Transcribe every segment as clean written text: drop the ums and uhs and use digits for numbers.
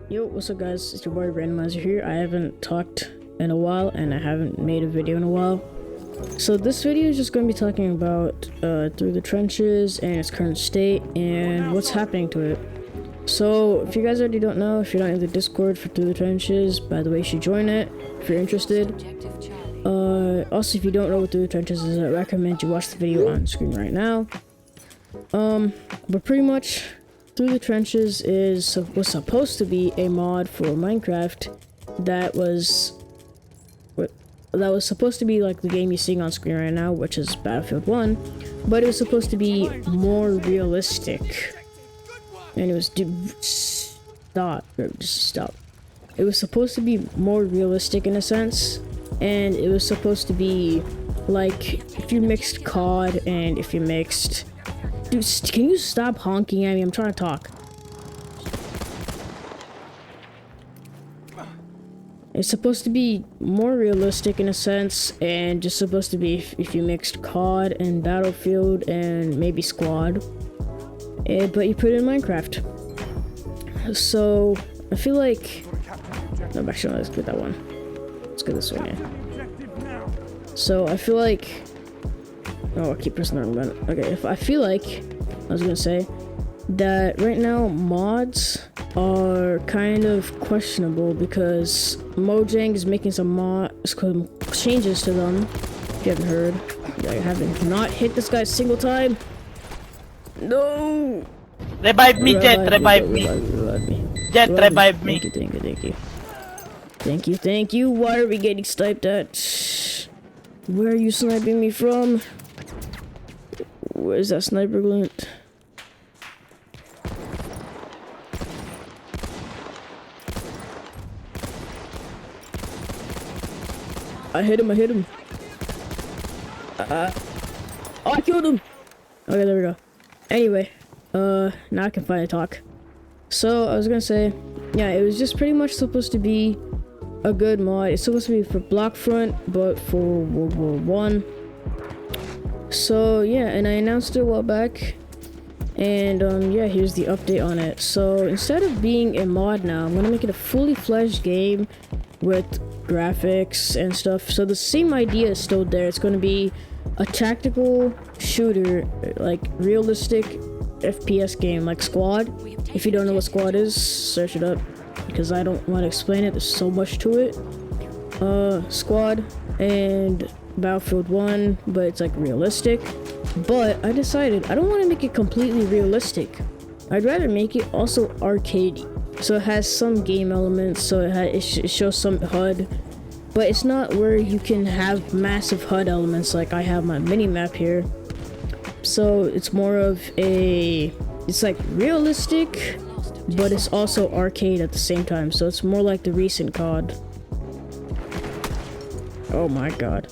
Yo, what's up guys, it's your boy Randomizer here. I haven't talked in a while and I haven't made a video in a while. So this video is just going to be talking about Through the Trenches and its current state and what's happening to it. So if you guys already don't know, if you're not in the Discord for Through the Trenches, by the way, you should join it if you're interested. Also, if you don't know what Through the Trenches is, I recommend you watch the video on screen right now. But pretty much Through the Trenches was supposed to be a mod for Minecraft that was supposed to be like the game you're seeing on screen right now, which is Battlefield 1, but it was supposed to be more realistic. And it was stop. It was supposed to be more realistic in a sense, and it was supposed to be like if you mixed COD and if you mixed. Dude, can you stop honking at me? I'm trying to talk. It's supposed to be more realistic in a sense, and just supposed to be if you mixed COD and Battlefield and maybe Squad, but you put it in Minecraft. So I feel like no, actually, let's get that one. Let's get this one. Yeah. So I feel like. Oh, I keep pressing the wrong button. Okay, I feel like I was gonna say that right now mods are kind of questionable because Mojang is making some changes to them. If you haven't heard, I haven't not hit this guy a single time. No. Revive me, Jet. Revive me. Jet, revive me. Thank you. Why are we getting sniped at? Where are you sniping me from? Where's that sniper glint? I hit him. Oh, I killed him. Okay, there we go. Anyway, now I can finally talk. So I was gonna say, yeah, it was just pretty much supposed to be a good mod. It's supposed to be for Block Front, but for World War One. So yeah, and I announced it a while back, and yeah, here's the update on it. So instead of being a mod now, I'm gonna make it a fully fledged game with graphics and stuff. So the same idea is still there. It's gonna be a tactical shooter, like realistic FPS game like Squad. If you don't know what Squad is, search it up because I don't want to explain it. There's so much to it. Squad and Battlefield 1, but it's like realistic. But I decided I don't want to make it completely realistic. I'd rather make it also arcadey, so it has some game elements, so it shows some HUD, but it's not where you can have massive HUD elements like I have my mini map here. So it's more of it's like realistic, but it's also arcade at the same time, so it's more like the recent COD. Oh my god.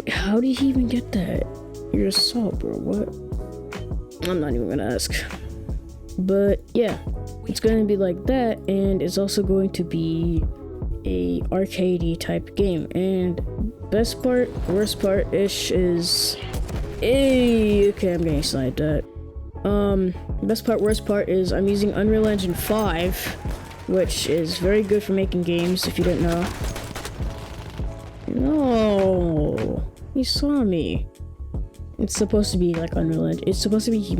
How did he even get that? You're a assault, bro. What? I'm not even gonna ask. But yeah, it's gonna be like that, and it's also going to be a arcadey type game. And best part, worst part ish is, okay, I'm getting sniped at. Best part, worst part is I'm using Unreal Engine 5, which is very good for making games. If you didn't know. No, he saw me. It's supposed to be like Unreal Engine. It's supposed to be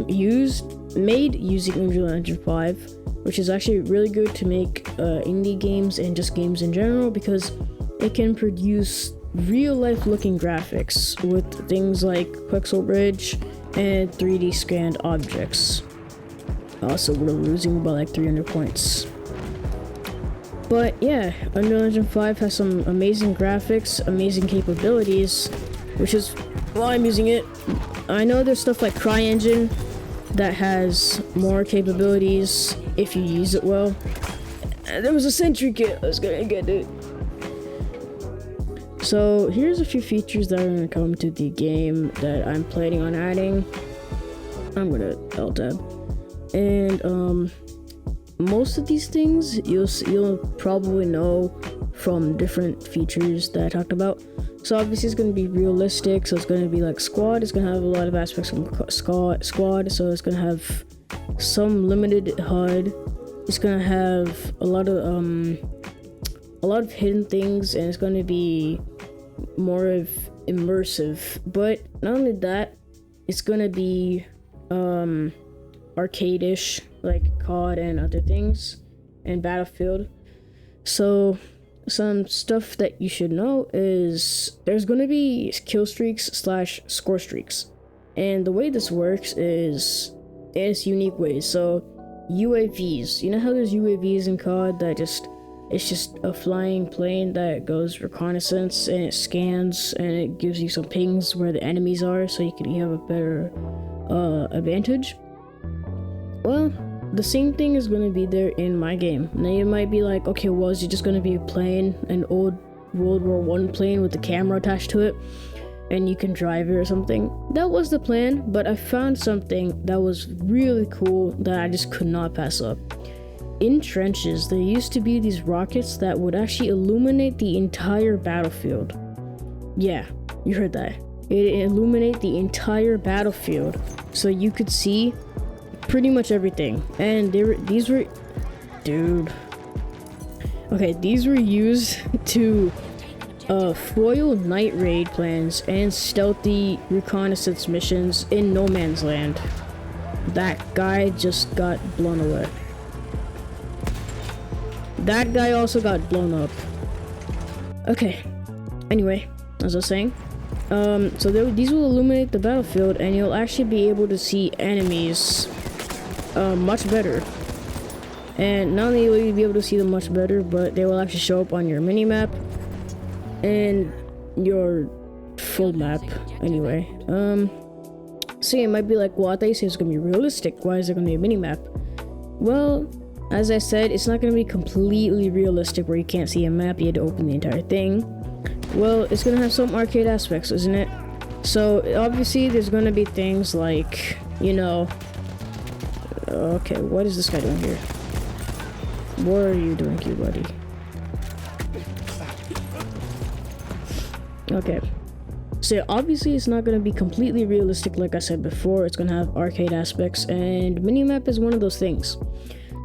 made using Unreal Engine 5, which is actually really good to make indie games and just games in general because it can produce real life looking graphics with things like pixel bridge and 3D scanned objects. Also, we're losing by like 300 points. But yeah, Unreal Engine 5 has some amazing graphics, amazing capabilities, which is why I'm using it. I know there's stuff like CryEngine that has more capabilities if you use it well. And there was a sentry kit, I was gonna get it. So here's a few features that are gonna come to the game that I'm planning on adding. I'm gonna L-tab. And most of these things you'll probably know from different features that I talked about. So obviously it's going to be realistic, so it's going to be like Squad. It's going to have a lot of aspects from Squad, so it's going to have some limited HUD, it's gonna have a lot of hidden things, and it's gonna be more of immersive. But not only that, it's gonna be arcade-ish, like COD and other things, and Battlefield. So some stuff that you should know is there's gonna be kill streaks / score streaks, and the way this works is in unique ways. So UAVs, you know how there's UAVs in COD that it's just a flying plane that goes reconnaissance and it scans and it gives you some pings where the enemies are, so you have a better advantage. Well, the same thing is going to be there in my game. Now you might be like, okay, well, is it just going to be a plane, an old World War I plane with a camera attached to it, and you can drive it or something? That was the plan, but I found something that was really cool that I just could not pass up. In trenches, there used to be these rockets that would actually illuminate the entire battlefield. Yeah, you heard that. It illuminate the entire battlefield, so you could see pretty much everything. And these were used to foil night raid plans and stealthy reconnaissance missions in no man's land. That guy just got blown away. That guy also got blown up. Okay, anyway, as I was saying, these will illuminate the battlefield, and you'll actually be able to see enemies much better. And not only will you be able to see them much better, but they will actually show up on your mini-map and your full map anyway. So you might be like, well, I thought you said it's gonna be realistic. Why is there gonna be a mini-map? Well, as I said, it's not gonna be completely realistic where you can't see a map, you had to open the entire thing. Well, it's gonna have some arcade aspects, isn't it? So obviously there's gonna be things like, you know, okay, what is this guy doing here? What are you doing here, buddy? Okay, so obviously it's not going to be completely realistic. Like I said before, it's going to have arcade aspects, and minimap is one of those things.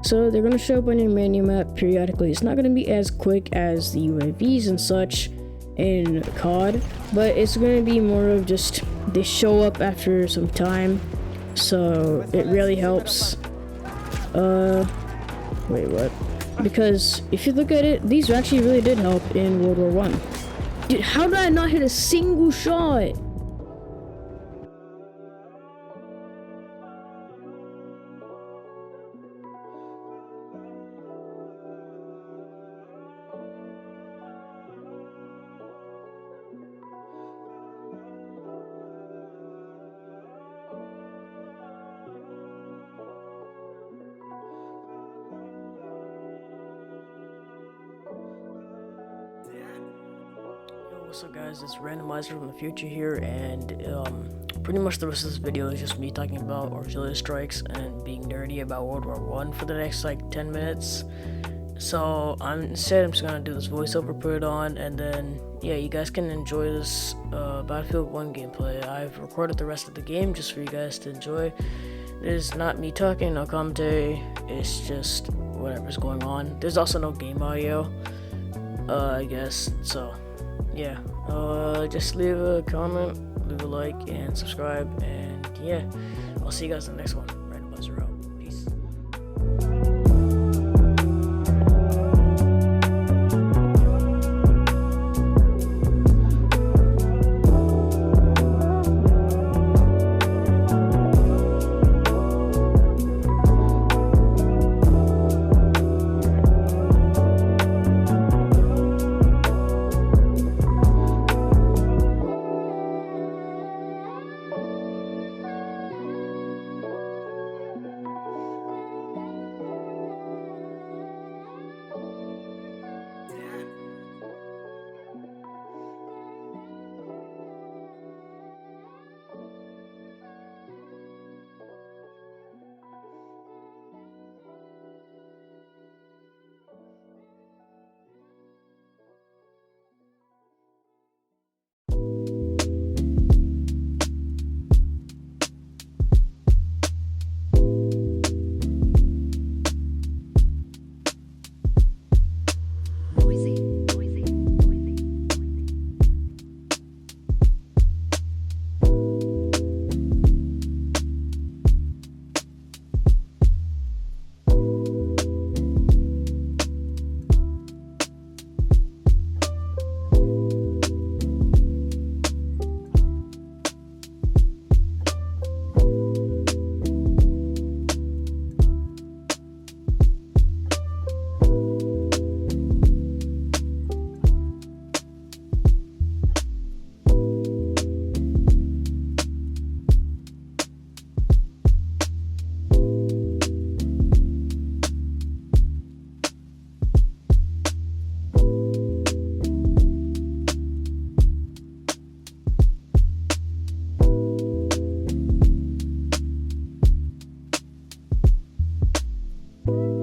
So they're going to show up on your minimap periodically. It's not going to be as quick as the UAVs and such in COD, but it's going to be more of just they show up after some time, so it really helps. Wait, what? Because if you look at it, these actually really did help in World War I. Dude, how did I not hit a single shot? What's up, guys? It's Randomizer from the future here, and pretty much the rest of this video is just me talking about artillery strikes and being nerdy about World War I for the next like 10 minutes. So I'm just gonna do this voiceover, put it on, and then yeah, you guys can enjoy this Battlefield 1 gameplay. I've recorded the rest of the game just for you guys to enjoy. It is not me talking, no commentary, it's just whatever's going on. There's also no game audio, I guess, so yeah, just leave a comment, leave a like, and subscribe, and yeah, I'll see you guys in the next one. Randomizer out. Peace. you.